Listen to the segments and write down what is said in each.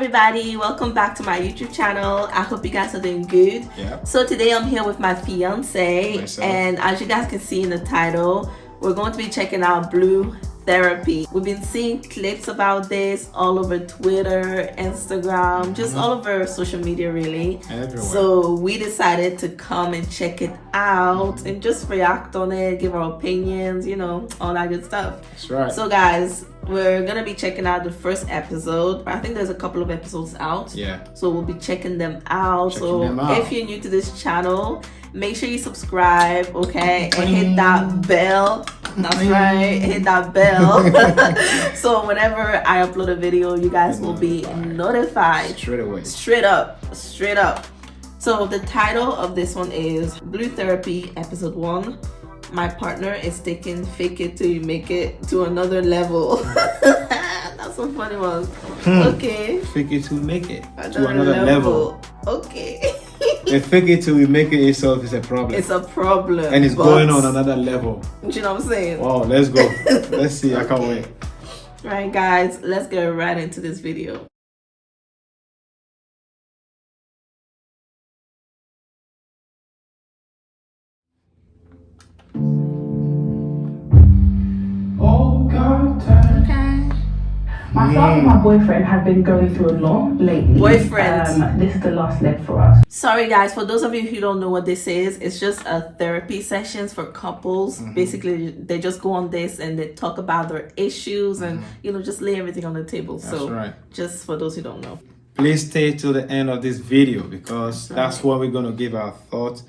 everybody, welcome back to my YouTube channel. I hope you guys are doing good. Yeah. So today I'm here with my fiance, and as you guys can see in the title, we're going to be checking out Blue Therapy. We've been seeing clips about this all over Twitter, Instagram, just all over social media really. Everywhere. So we decided to come and check it out and just react on it, give our opinions, you know, all that good stuff. That's right. So guys, we're gonna be checking out the first episode. I think there's a couple of episodes out. Yeah. So we'll be checking them out. Checking them out. If you're new to this channel, make sure you subscribe, okay? And hit that bell. That's right, hit that bell. So whenever I upload a video, you guys will be notified. Straight away. Straight up. So the title of this one is Blue Therapy Episode 1. My partner is taking fake it till you make it to another level. That's some funny ones. Okay. Fake it till make it to Another another level. Okay. And fake it till we make it itself is a problem. It's a problem. And it's but- going on another level. Do you know what I'm saying? Wow, let's go. Let's see. I can't wait. Right, guys, let's get right into this video. Myself and my boyfriend have been going through a lot lately. Boyfriend. This is the last leg for us. Sorry guys, for those of you who don't know what this is, it's just a therapy sessions for couples. Basically, they just go on this and they talk about their issues and, you know, just lay everything on the table. That's So right. just for those who don't know. Please stay till the end of this video because that's what we're going to give our thoughts.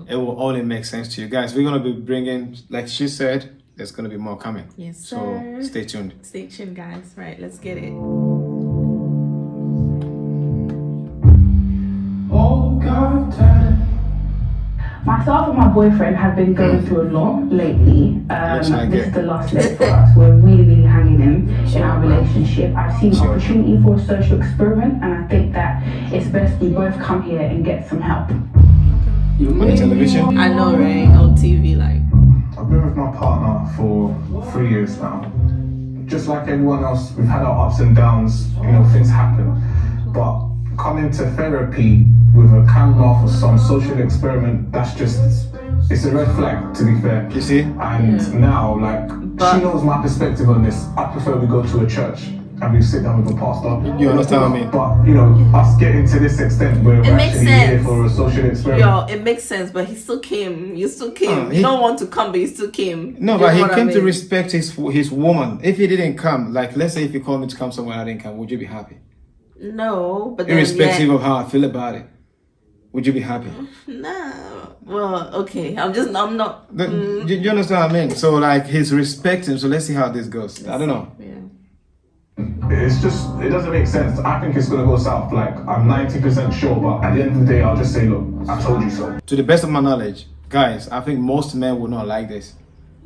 It will only make sense to you guys. We're going to be bringing, like she said, there's going to be more coming. Yes, So sir. stay tuned. Stay tuned, guys. Right, let's get it. Myself and my boyfriend have been going through a lot lately. Yes, I This get. is the last leg for us. We're really hanging in our relationship. I've seen an opportunity for a social experiment, and I think that it's best we both come here and get some help. On the television. I know, right? On TV, like. I've been with my partner for 3 years now. Just like everyone else, we've had our ups and downs, you know, things happen. But coming to therapy with a camera for some social experiment, that's just, it's a red flag, to be fair. You see? And now, like, she knows my perspective on this. I prefer we go to a church and we sit down with a pastor. You understand what I mean? But, you know, us getting to this extent where we're makes actually here sense. for a social experiment. Yo, it makes sense, but he still came. You still came. You don't want to come, but you still came. No, You but know he what I came to mean? respect his woman. If he didn't come, like let's say if you called me to come somewhere I didn't come, would you be happy? No, but then Irrespective yeah. of how I feel about it, would you be happy? No. Well, okay. I'm not. You understand what I mean? So like he's respecting. So let's see how this goes. I don't know. Yeah. It's just, it doesn't make sense. I think it's gonna go south. Like, I'm 90% sure, but at the end of the day, I'll just say, look, I told you so. To the best of my knowledge, guys, I think most men will not like this.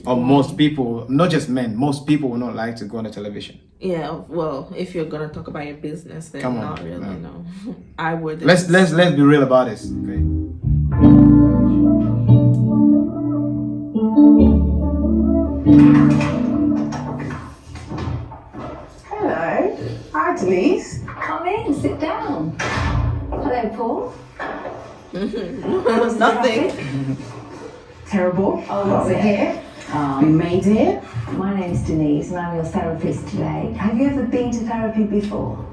Or most people, not just men, most people will not like to go on the television. Yeah. Well, if you're gonna talk about your business, then Come on, not really. no. No, I would. Let's be real about this. Okay. Hello. Hi, Denise. Come in, sit down. Hello, Paul. Nothing. Terrible. Oh, but is we're it? here. We made it. My name's Denise and I'm your therapist today. Have you ever been to therapy before?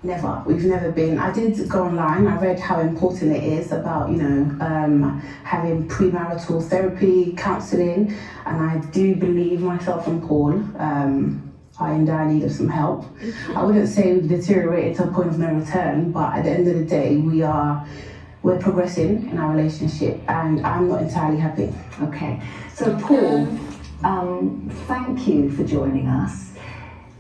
Never. We've never been. I did go online. I read how important it is about, you know, having premarital therapy, counselling, and I do believe myself and Paul are in dire need of some help. I wouldn't say we've deteriorated to a point of no return, but at the end of the day, we're progressing in our relationship, and I'm not entirely happy. Okay. So, Paul, thank you for joining us.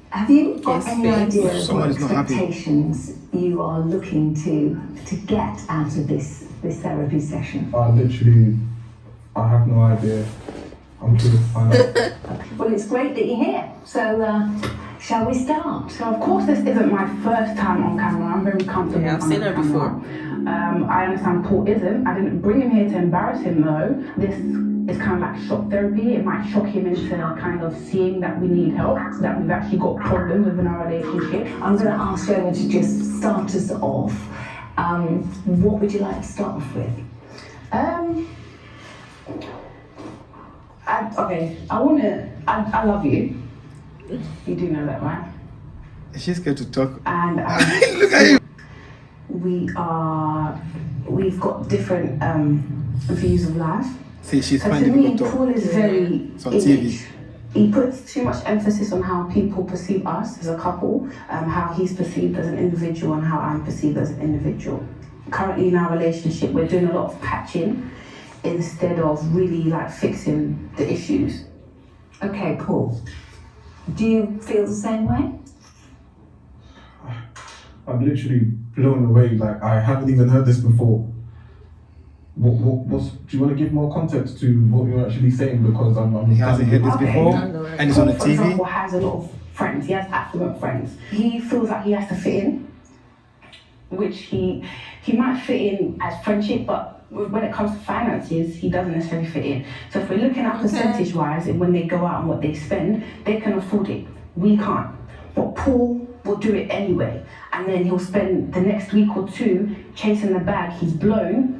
Have you got Yes, any babe. idea of Someone what is not happy. expectations you are looking to get out of this therapy session? I have no idea. I'm going to find out. Well, it's great that you're here. So, shall we start? So of course this isn't my first time on camera. I'm very comfortable. Yeah, I've on seen her camera. before. I understand Paul isn't. I didn't bring him here to embarrass him though. This it's kind of like shock therapy. It might shock him into kind of seeing that we need help, that we've actually got problems within our relationship. I'm going to ask Gemma to just start us off. What would you like to start off with? I love you. You do know that, right? She's scared to talk. And Look at you. we've got different views of life. See, she's And to finding me, people Paul talk. is very It's on image. TV. He puts too much emphasis on how people perceive us as a couple, how he's perceived as an individual and how I'm perceived as an individual. Currently in our relationship, we're doing a lot of patching instead of really like fixing the issues. Okay, Paul. Do you feel the same way? I'm literally blown away. Like, I haven't even heard this before. Do you want to give more context to what you're actually saying? Because I'm He hasn't heard this Okay. before, I know, right? and it's on the Paul, for example, TV. has a lot of friends. He has affluent friends. He feels like he has to fit in, which he might fit in as friendship, but when it comes to finances, he doesn't necessarily fit in. So if we're looking at percentage-wise, and when they go out and what they spend, they can afford it. We can't. But Paul will do it anyway, and then he'll spend the next week or two chasing the bag he's blown,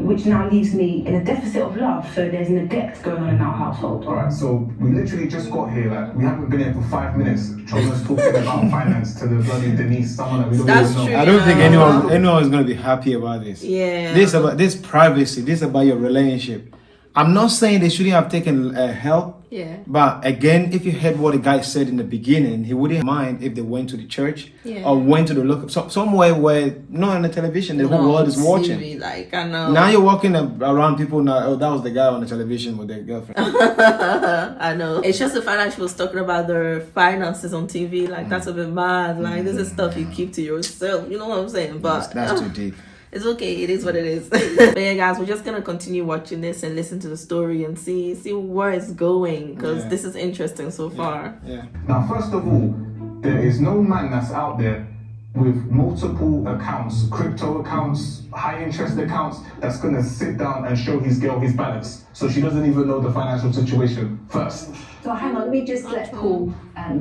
which now leaves me in a deficit of love. So there's neglect going on in our household. Alright, so we literally just got here, like, we haven't been here for 5 minutes. Choma's talking about finance to the bloody Denise, someone that we don't That's even know. true. I don't think Yeah. anyone is gonna be happy about this. Yeah. This about this privacy. This about your relationship. I'm not saying they shouldn't have taken help. Yeah. But again, if you heard what the guy said in the beginning, he wouldn't mind if they went to the church Yeah. or went to the local somewhere where not on the television, the whole No, world is watching. TV, like, I know. Now you're walking around people now. Oh, that was the guy on the television with their girlfriend. I know. It's just the fact that she was talking about their finances on TV. Like, that's a bit mad. Like, this is stuff you keep to yourself. You know what I'm saying? But That's too deep. it's okay. It is what it is. But yeah, guys, we're just gonna continue watching this and listen to the story and see where it's going, because Yeah. this is interesting so far. Yeah. Now, first of all, there is no man that's out there with multiple accounts, crypto accounts, high interest accounts, that's gonna sit down and show his girl his balance. So she doesn't even know the financial situation first. So hang on, let me just let Paul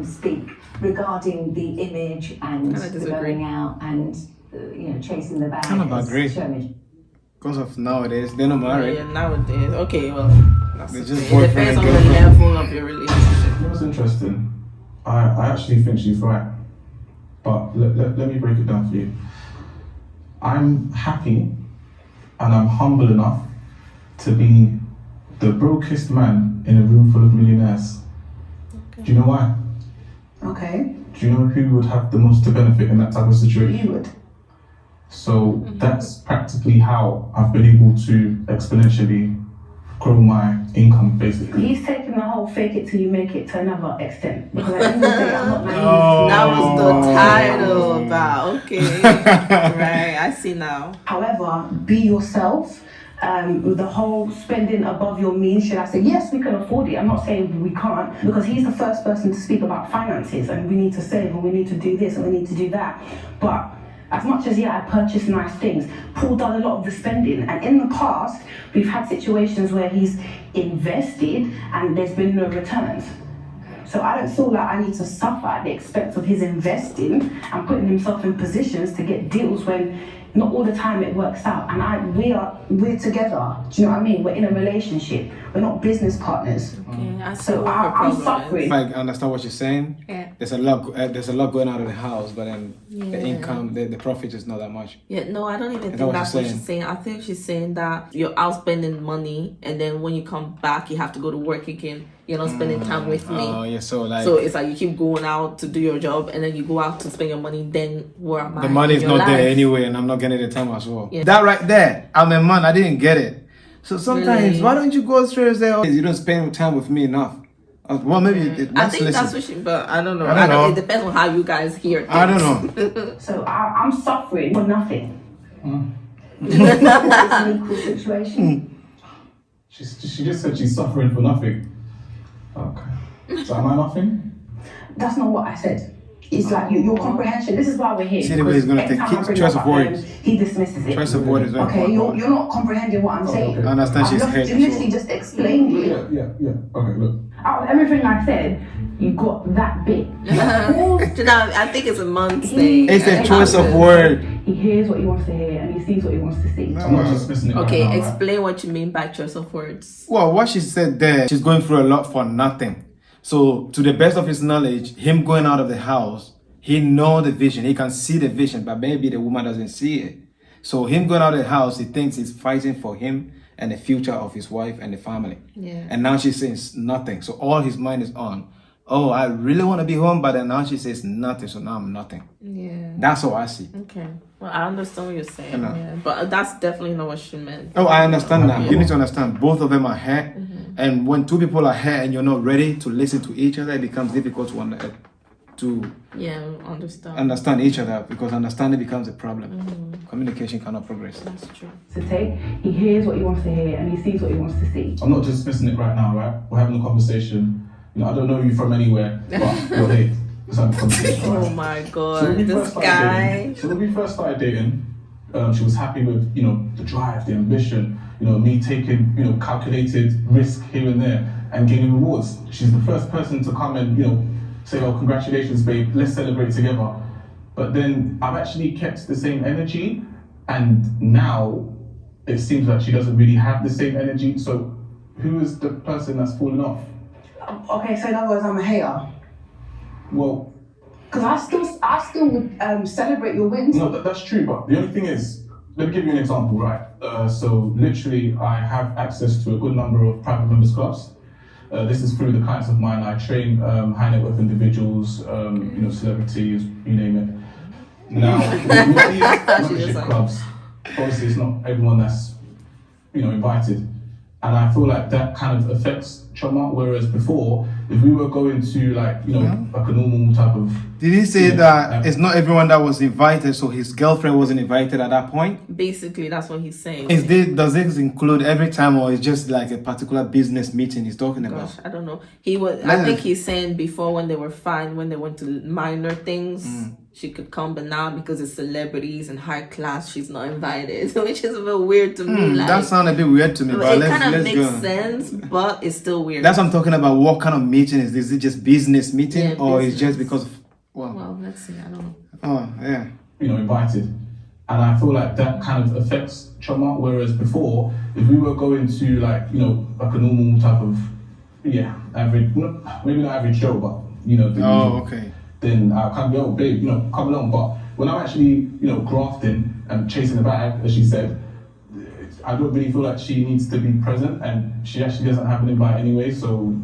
speak regarding the image and I the disagree. going out and chasing the bag. Kind of as agree. Sherman. Because of nowadays, they're not married. Yeah, nowadays. Okay, well, that's They're the just thing. It depends boyfriend on and the girlfriend. level of your relationship. It was interesting. I actually think she's right. But let me break it down for you. I'm happy and I'm humble enough to be the brokest man in a room full of millionaires. Do you know why? Okay, Do you know who would have the most to benefit in that type of situation? you would. So that's practically how I've been able to exponentially grow my income, basically. He's taken the whole fake it till you make it to another extent. Because at the end of the day, I'm not naive. Oh. That was the title about. Okay. Right, I see now. However, be yourself. The whole spending above your means, should I say, yes, we can afford it. I'm not saying we can't, because he's the first person to speak about finances and we need to save and we need to do this and we need to do that. But as much as, I purchase nice things, Paul does a lot of the spending. And in the past, we've had situations where he's invested and there's been no returns. So I don't feel like I need to suffer at the expense of his investing and putting himself in positions to get deals when not all the time it works out. And we're together. Do you know what I mean? We're in a relationship. We're not business partners. Okay, I see So what her I'm problem is. suffering. I understand what you're saying. Yeah. There's a lot going out of the house, but then the income, the profit is not that much. Yeah, no, I don't even that think what that's you're what she's saying. I think she's saying that you're outspending money, and then when you come back, you have to go to work again. You're not spending time with me. Oh yeah, so like So it's like you keep going out to do your job, and then you go out to spend your money. Then where am I? the money is in your not there life? anyway, and I'm not getting the time as well. Yeah. That right there, I'm a man. I didn't get it. So sometimes, Really? why don't you go straight and say, "Oh, you don't spend time with me enough"? Well, maybe I think that's what she. But I don't know. I don't know. It depends on how you guys hear things. I don't know. So I'm suffering for nothing. It's an equal situation. She just said she's suffering for nothing. Okay. So am I nothing? That's not what I said. It's like your comprehension. This is why we're here. See the way he's gonna Every take time I bring choice up of about words. them, he dismisses it. Choice of word is very Okay, important. you're not comprehending what I'm saying. I understand she's I've hate. literally just explained it. Yeah. Okay, look. Out of everything I said, you got that bit. I think it's a month thing. It's a choice of word. He hears what he wants to hear and he sees what he wants to see. I'm not dismissing it. Okay, right now, right? explain what you mean by choice of words. Well, what she said there, she's going through a lot for nothing. So, to the best of his knowledge, him going out of the house, he know the vision. He can see the vision, but maybe the woman doesn't see it. So, him going out of the house, he thinks he's fighting for him and the future of his wife and the family. Yeah. And now she says nothing. So, all his mind is on, oh, I really want to be home, but then now she says nothing. So, now I'm nothing. Yeah. That's how I see. Okay. Well, I understand what you're saying. I know. Yeah. But that's definitely not what she meant. Oh, I understand that. You need to understand both of them are hurt. And when two people are hurt and you're not ready to listen to each other, it becomes difficult to Yeah, understand. understand each other, because understanding becomes a problem. Communication cannot progress. That's true. To take, he hears what he wants to hear and he sees what he wants to see. I'm not dismissing it right now, right? We're having a conversation. You know, I don't know you from anywhere, but you're here. Let's have a conversation. Oh right? my So god, when we this first started guy. dating- So when we first started dating, she was happy with, you know, the drive, the ambition, you know, me taking, you know, calculated risk here and there and gaining rewards. She's the first person to come and, you know, say, oh, congratulations, babe, let's celebrate together. But then I've actually kept the same energy, and now it seems like she doesn't really have the same energy. So who is the person that's fallen off? Okay, so in other words, I'm a hater. Well, Because I still would celebrate your wins. no, that's true, but the only thing is, let me give you an example, right? So literally, I have access to a good number of private members clubs. This is through the clients of mine. I train high net worth individuals, you know, celebrities, you name it. Now, with these membership clubs, obviously it's not everyone that's, you know, invited. And I feel like that kind of affects Choma, whereas before, if we were going to like, you know, like a normal type of... Did he say Yeah, that yeah. it's not everyone that was invited, so his girlfriend wasn't invited at that point? Basically, that's what he's saying. Does this include every time, or is just like a particular business meeting he's talking about? Gosh, I don't know. He was. I think he's saying before, when they were fine, when they went to minor things, she could come, but now because it's celebrities and high class, she's not invited, which is a bit weird to me. Like, That sounds a bit weird to me, but it kind of let's makes go. sense, but it's still weird. That's what I'm talking about. What kind of meeting is this? Is it just business meeting, Yeah, or is business. just because of, well, Well, let's see. I don't know. oh yeah. you know, invited. And I feel like that kind of affects Choma, whereas before, if we were going to like, you know, like a normal type of, average, maybe not average Joe, but, you know, the Oh, usual, okay. then I can't go, babe, you know, come along. But when I'm actually, you know, grafting and chasing the bag, as she said, I don't really feel like she needs to be present, and she actually doesn't have an invite anyway, so...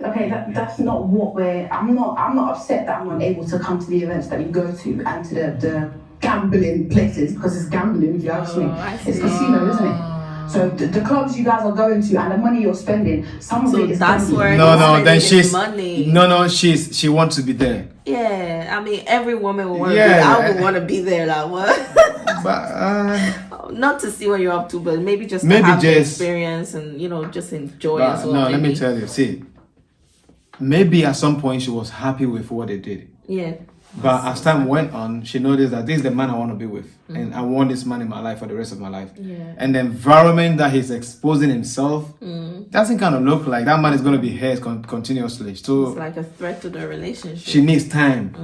Okay, that's not what we're. I'm not upset that I'm unable to come to the events that we go to and to the gambling places, because it's gambling, if you ask me. I It's see. casino, isn't it? So the clubs you guys are going to and the money you're spending, some of So it is that's gambling. where- No, He's then spending his she's money. no, she wants to be there. Yeah, I mean, every woman would want to Yeah. be. I would want to be there. Like what? But Not to see what you're up to, but maybe just to Maybe have the just- experience and just enjoy as well. no, let me maybe. tell you. See, maybe at some point she was happy with what they did. Yeah. But as time went on, she noticed that this is the man I want to be with, and I want this man in my life for the rest of my life. Yeah. And the environment that he's exposing himself doesn't kind of look like that man is going to be hers continuously. So It's like a threat to the relationship. she needs time.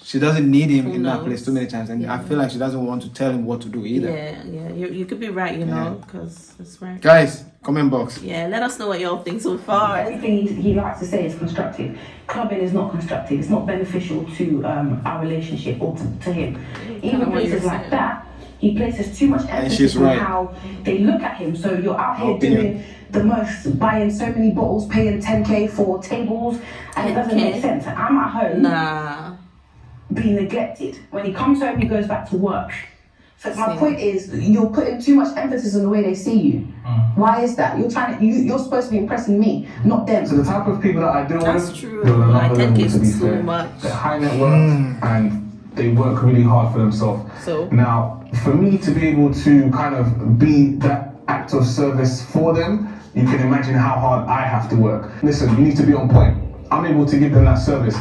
She doesn't need him Who in that knows? place too many times, and I feel like she doesn't want to tell him what to do either. Yeah. You could be right, because that's right. Guys, comment box. Yeah, let us know what y'all think so far. Everything he likes to say is constructive. Clubbing is not constructive. It's not beneficial to our relationship or to him. Even what places you're like saying. that, he places too much she's emphasis on right. how they look at him. So you're out here Opinion. doing the most, buying so many bottles, paying 10k for tables, and it doesn't 10K? make sense. I'm at home Nah. being neglected. When he comes home, he goes back to work. So my See. point is, you're putting too much emphasis on the way they see you. Why is that? You're supposed to be impressing me, not them. So the type of people that I deal That's with, true. they're on another Like, level, 10K to be is so fair. much. They're high net worth and they work really hard for themselves. So? Now, for me to be able to kind of be that act of service for them, you can imagine how hard I have to work. Listen, you need to be on point. I'm able to give them that service.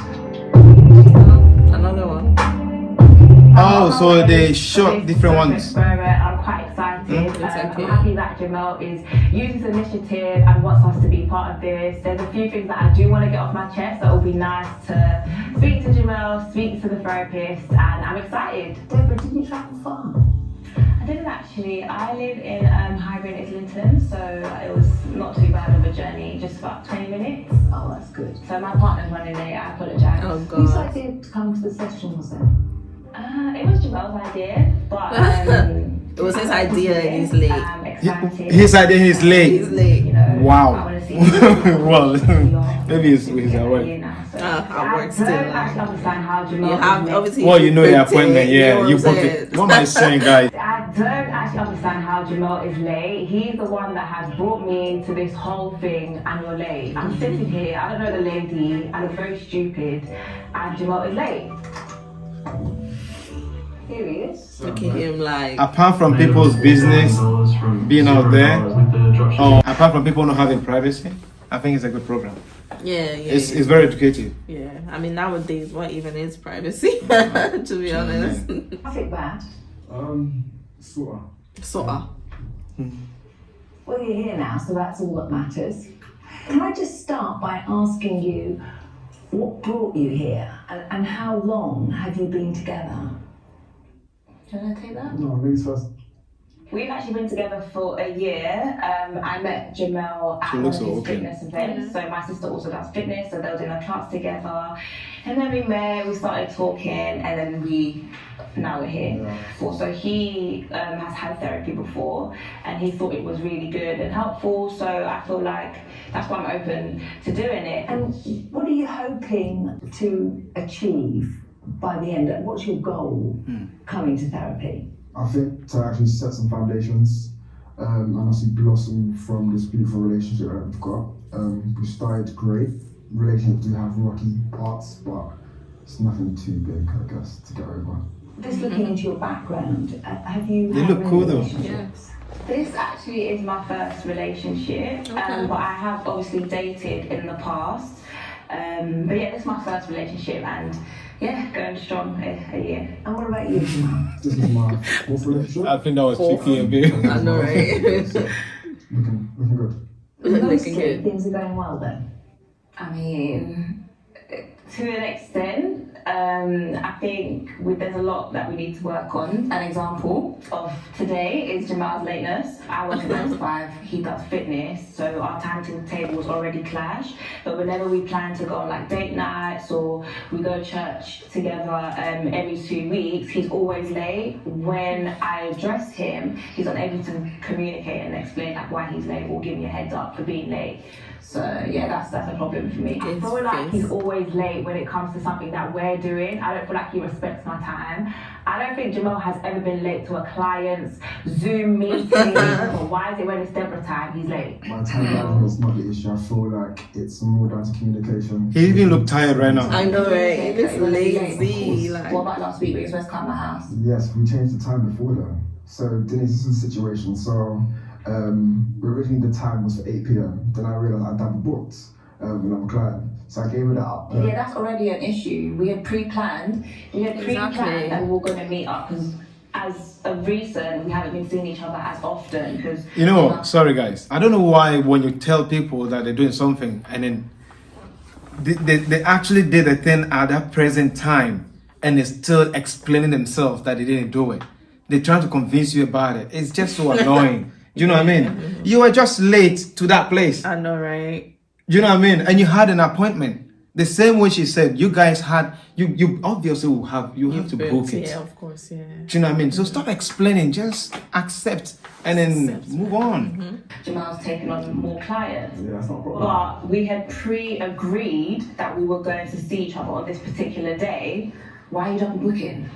Oh, so they shot different ones. I'm quite excited. Exactly. I'm happy that Jamel is using this initiative and wants us to be part of this. There's a few things that I do want to get off my chest, so it will be nice to speak to Jamel, speak to the therapist, and I'm excited. Deborah, did you travel far? I didn't actually. I live in Highbury, Islington, so it was not too bad of a journey, just about 20 minutes. Oh, that's good. So my partner's running late, I apologise. Oh Whose god. idea to come to the session was it? It was Jamel's idea, but It was his idea and he's late. I'm excited. His idea, he's late. He's late. You know, Wow. I want to see Well, maybe he's at work. At work still. I don't actually understand how Jamel. You have obviously. Well, you know your booked it, appointment, yeah. know You what I'm booked saying? it. What am I saying, guys? I don't actually understand how Jamel is late. He's the one that has brought me into this whole thing, and you're late. I'm sitting here, I don't know the lady, I look very stupid, and Jamel is late. Here he is. Look at him like. Apart from people's business being out there, apart from people not having privacy, I think it's a good program. Yeah, It's very educative. yeah. I mean, nowadays, what even is privacy? To be honest. Traffic bad. Sort of. Sort of. Well, you're here now, so that's all that matters. Can I just start by asking you what brought you here and how long have you been together? Do you want to take that? No, ladies first. We've actually been together for a year. I met Jamel at She one of looks his so okay. fitness events. So my sister also does fitness, so they were doing a class together. And then we met, we started talking, and then now we're here. Yeah. So he has had therapy before, and he thought it was really good and helpful. So I feel like that's why I'm open to doing it. And what are you hoping to achieve by the end? What's your goal coming to therapy? I think to actually set some foundations and actually blossom from this beautiful relationship that we've got. We started great. Relationships do have rocky parts, but it's nothing too big, I guess, to get over. Just looking into your background, have you They had look many cool though. relationships? This actually is my first relationship, but I have obviously dated in the past. But yeah, this is my first relationship, and yeah, going strong a year. And what about you, Jamal? This is my fourth relationship. I think that was cheeky a bit. I know, right? Looking good. Looking Mostly good. things are going well then. I mean, to an extent, I think there's a lot that we need to work on. An example of today is Jamal's lateness. I work at 9 to 5, he does fitness, so our timetables already clash. But whenever we plan to go on like date nights or we go to church together every 2 weeks, he's always late. When I address him, he's unable to communicate and explain like why he's late or give me a heads up for being late. So yeah, that's a problem for me. I feel like he's always late when it comes to something that we're doing. I don't feel like he respects my time. I don't think Jamel has ever been late to a client's Zoom meeting. But why is it when it's Deborah time, he's late? My time management is not the issue. I feel like it's more down to communication. He even look tired right now. I know, right? He looks lazy. What Like, about last week when he was supposed to come to my house? Yes, we changed the time before then. So Denise, this is the situation. So originally the time was for 8 p.m. Then I realized I double booked with another client. So I gave it up. Yeah, that's already an issue. We had pre-planned. Exactly. And we were going to meet up because as of recent, we haven't been seeing each other as often because... You know, sorry guys. I don't know why when you tell people that they're doing something and then they actually did a thing at that present time and they're still explaining themselves that they didn't do it. They're trying to convince you about it. It's just so annoying. Do you know what I mean? You were just late to that place. I know, right? Do you know what I mean? And you had an appointment. The same way she said, you guys had, you obviously will have, you have to book it. Yeah, of course, yeah. Do you know what I mean? So stop explaining, just accept and then Accept. move on. Jamal's taken on more clients. Yeah, that's not a problem. But we had pre-agreed that we were going to see each other on this particular day. Why are you double booking?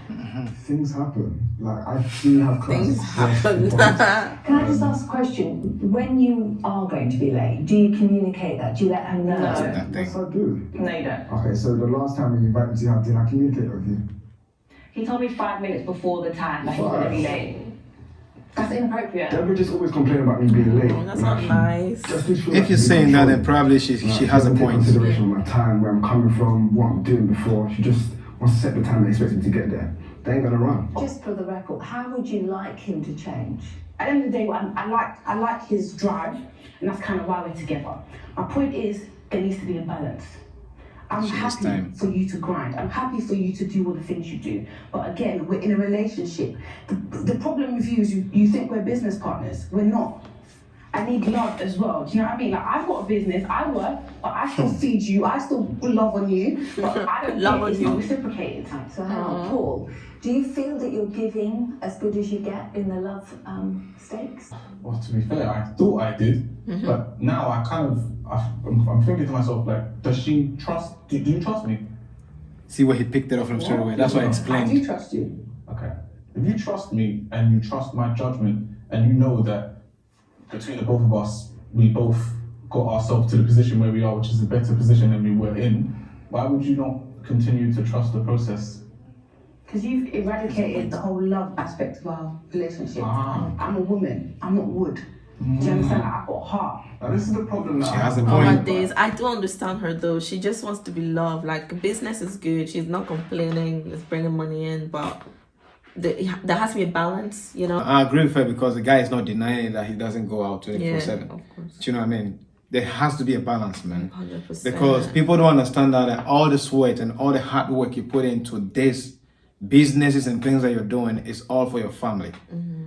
Things happen. Like I do have Things classes. happen. Can I just ask a question? When you are going to be late, do you communicate that? Do you let her know? No. That thing. Yes, I do. No, you don't. Okay, so the last time we invited me to have dinner, I communicated with you. He told me 5 minutes before the time that he was going to be late. That's inappropriate. Deborah just always complain about me being late. Oh, that's not nice. Just makes me feel If like you're she's saying that, then controlling. probably she has a Doesn't take point. consideration of my time, where I'm coming from, what I'm doing before. She just wants to set the time and expects me to get there. they ain't gonna run. Just for the record, how would you like him to change? At the end of the day, I like his drive, and that's kind of why we're together. My point is, there needs to be a balance. I'm She has happy time. for you to grind. I'm happy for you to do all the things you do. But again, we're in a relationship. The problem with you is you think we're business partners. We're not. I need love as well. Do you know what I mean? Like, I've got a business, I work, but I still feed you, I still love on you, but I don't Love think on it's you. not reciprocated. So hang on, Paul, do you feel that you're giving as good as you get in the love stakes? Well, to be fair, I thought I did, but now I'm thinking to myself, like, does she trust? Do you trust me? See where he picked it up from straight away. That's why I I explained. do trust you. Okay. If you trust me and you trust my judgment and you know that between the both of us, we both got ourselves to the position where we are, which is a better position than we were in, why would you not continue to trust the process? Because you've eradicated the whole love aspect of our relationship. Ah. I'm a woman, I'm not wood. Do you understand? I've got a heart. Now, this is the problem that She I has have a Oh point. my days, I do understand her though. She just wants to be loved. Like, business is good. She's not complaining. It's bringing money in, but there has to be a balance, you know. I agree with her because the guy is not denying that he doesn't go out 24/7. Yeah, of course. Do you know what I mean? There has to be a balance, man. 100%. Because people don't understand that all the sweat and all the hard work you put into this businesses and things that you're doing is all for your family.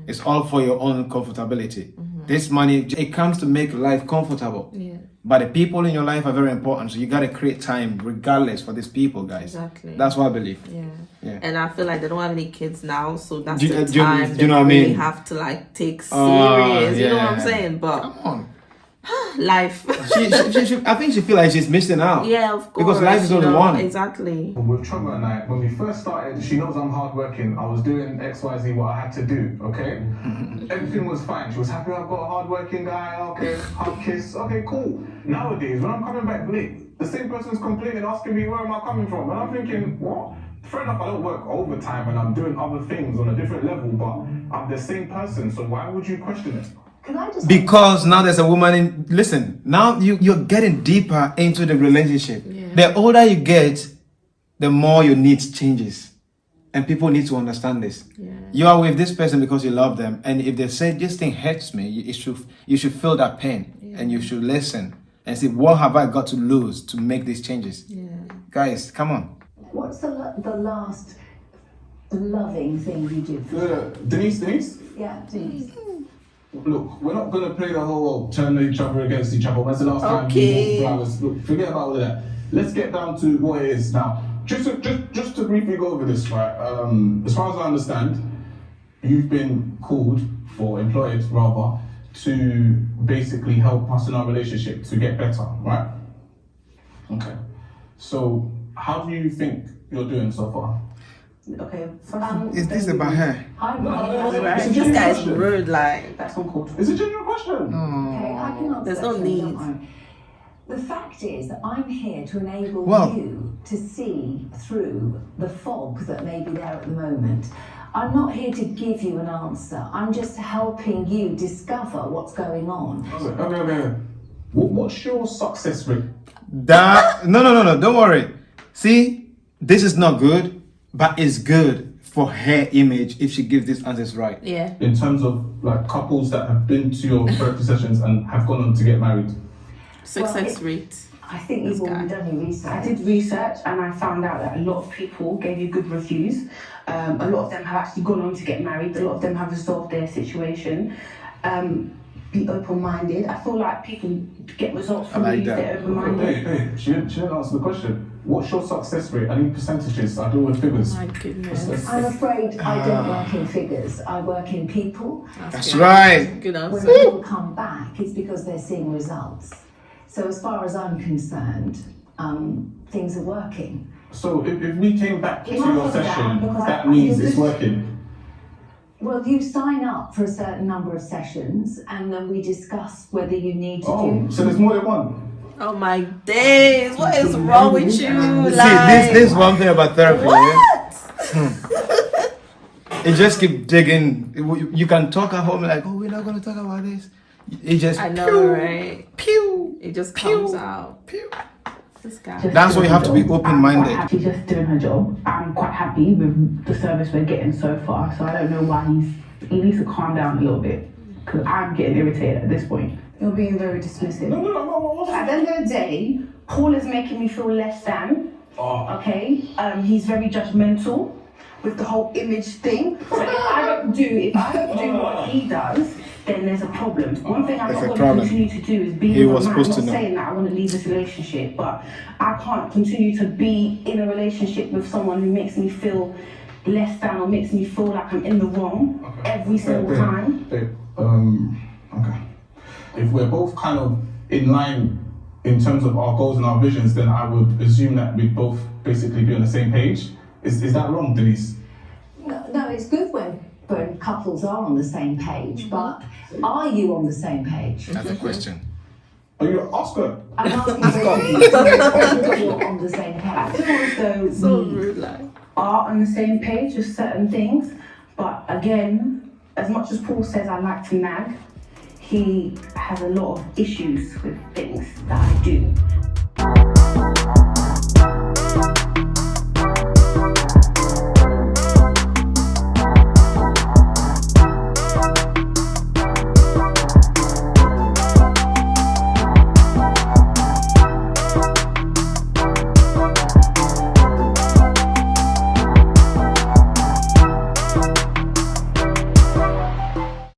It's all for your own comfortability. This money, it comes to make life comfortable. Yeah. But the people in your life are very important, so you gotta create time regardless for these people, guys. Exactly. That's what I believe. Yeah. Yeah. And I feel like they don't have any kids now, so that's Do- the do you- time do you know they what I really mean? have to like take serious. Oh, You know what I'm yeah. saying? But Come on. life. I think she feel like she's missing out. Yeah, of course. Because life is you only know, one. Exactly. With Trevor and I, when we first started, she knows I'm hardworking. I was doing XYZ what I had to do, okay? Everything was fine. She was happy I've got a hardworking guy, okay, hug kiss, okay, cool. Nowadays, when I'm coming back late, the same person's complaining, asking me where am I coming from? And I'm thinking, what? Fair enough, I don't work overtime and I'm doing other things on a different level, but I'm the same person, so why would you question it? Can I just Because now there's a woman in. Listen, now you're getting deeper into the relationship. The older you get, the more your needs changes, and people need to understand this. You are with this person because you love them, and if they say this thing hurts me, you should feel that pain, and you should listen and see what have I got to lose to make these changes. Guys, come on. What's the last loving thing you did? Denise? Yeah, please. Look, we're not gonna play the whole turn each other against each other. When's the last time Okay. you walked flowers? Look, forget about all of that. Let's get down to what it is now. Just to briefly go over this, right? As far as I understand, you've been called or employed rather to basically help us in our relationship to get better, right? Okay. So, how do you think you're doing so far? Okay, first Is this about her? This guy's rude. Like, that's uncalled for. It's a genuine question. Okay, I can answer There's that no question, need. don't worry. The fact is that I'm here to enable Well- you to see through the fog that may be there at the moment. I'm not here to give you an answer. I'm just helping you discover what's going on. Okay. What's your success rate? No. Don't worry. See, this is not good, but it's good for her image if she gives these answers right. yeah. In terms of like couples that have been to your therapy sessions and have gone on to get married? Success rate. I think you've already done your research. I did research and I found out that a lot of people gave you good reviews. A lot of them have actually gone on to get married. A lot of them have resolved their situation. Be open-minded. I feel like people get results from I like you if that. they're open-minded. Hey, she didn't answer the question. What's your success rate? I need percentages. I deal with figures. My goodness. I'm afraid I don't work in figures. I work in people. That's right. Good When answer. people come back, it's because they're seeing results. So as far as I'm concerned, things are working. So if we came back to If I your put it down, session, because that I means feel it's good. working. Well, you sign up for a certain number of sessions, and then we discuss whether you need to Oh, do. so there's more than one. Oh my days. What is wrong with you? See, this is one thing about therapy. What? It just keep digging. You can talk at home like, oh, we're not gonna talk about this. It just I know, pew, right? pew, It just pew, comes out. pew. This guy. just That's why doing you have to her be job. open-minded. I'm quite happy just doing her job. I'm quite happy with the service we're getting so far. So I don't know why he needs to calm down a little bit, because I'm getting irritated at this point. You're being very dismissive. No. At the end of the day, Paul is making me feel less than. Okay, he's very judgmental with the whole image thing. So if I don't do what he does, then there's a problem. One thing I'm There's not a going to problem. continue to do is be He with was a man. I'm supposed not to know. saying that I want to leave this relationship, but I can't continue to be in a relationship with someone who makes me feel less than or makes me feel like I'm in the wrong every single time. Babe, okay. If we're both kind of in line in terms of our goals and our visions, then I would assume that we'd both basically be on the same page. Is that wrong, Denise? No, it's good when couples are on the same page, but are you on the same page? That's a question. Are you Oscar? I'm asking if you're on the same I page. feel as though So we rude, like. are on the same page with certain things, but again, as much as Paul says I like to nag, he has a lot of issues with things that I do.